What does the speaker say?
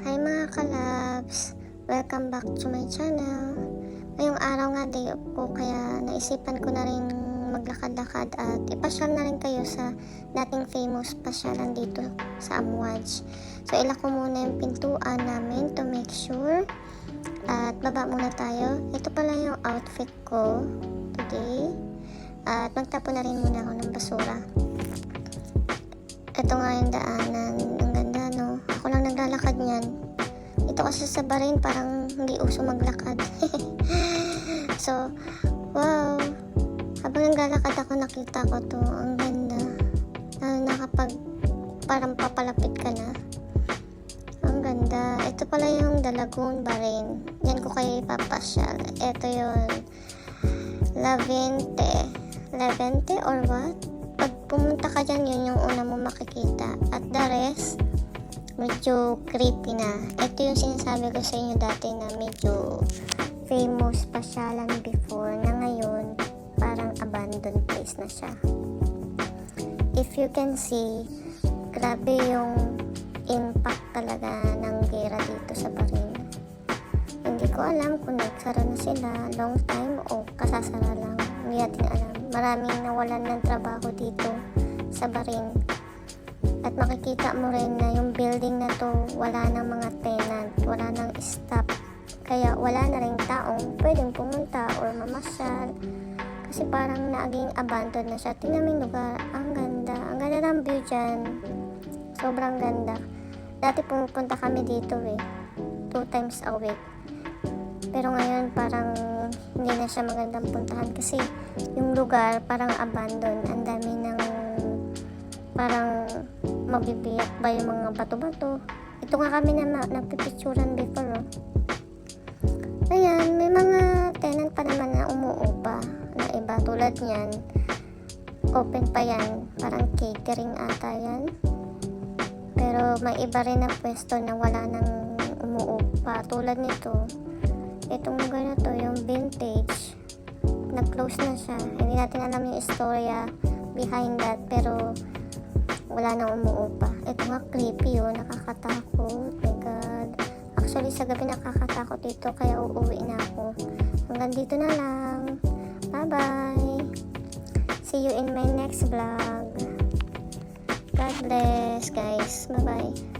Hi mga kalabs! Welcome back to my channel. Ngayong araw nga day off ko kaya naisipan ko na rin maglakad-lakad at ipasyal na rin kayo sa dating famous pasyalan dito sa Amwaj. So ilak ko muna yung pintuan namin to make sure at baba muna tayo. Ito pala yung outfit ko today at magtapon na rin muna ako ng basura. Ito nga yung daanan. Ang ganda, no? Ako lang naglalakad niyan. Ito kasi sa Bahrain parang hindi uso maglakad. So, wow. Habang naglalakad ako, nakita ko to. Ang ganda. Lalo na kapag parang papalapit ka na. Ang ganda. Ito pala yung Dalagoon, Bahrain. Yan ko kayo ipapasyal. Ito yung Levante or what? Pag pumunta ka dyan, yun yung una mo makikita. At the rest, medyo creepy na. Ito yung sinasabi ko sa inyo dati na medyo famous pasyalan before na ngayon parang abandoned place na siya. If you can see, grabe yung impact talaga ng gera dito sa Bahrain. Hindi ko alam kung nagsara na sila long time o kasasara lang. Hindi natin alam. Maraming nawalan ng trabaho dito sa Bahrain. At makikita mo rin na yung building na to wala ng mga tenant, wala ng staff. Kaya wala na rin taong pwedeng pumunta or mamasyal. Kasi parang naging abandoned na siya. Tingnan mo yung lugar. Ang ganda. Ang ganda ng view dyan. Sobrang ganda. Dati pumupunta kami dito 2 times a week. Pero ngayon parang hindi na siya magandang puntahan kasi yung lugar parang abandoned. Ang dami ng parang mabibiyak ba yung mga bato-bato. Ito nga kami na napipicturan before. Ayan, may mga tenant pa naman na umuupa na iba tulad niyan. Open pa yan. Parang catering ata yan. Pero may iba rin na pwesto na wala nang umuupa. Tulad nito. Itong lugar na to, yung vintage, nag-close na siya. Hindi natin alam yung istorya behind that, pero wala nang umuupa. Ito nga creepy nakakatakot. My God. Actually, sa gabi nakakatakot dito, kaya uuwi na ako. Hanggang dito na lang. Bye-bye. See you in my next vlog. God bless, guys. Bye-bye.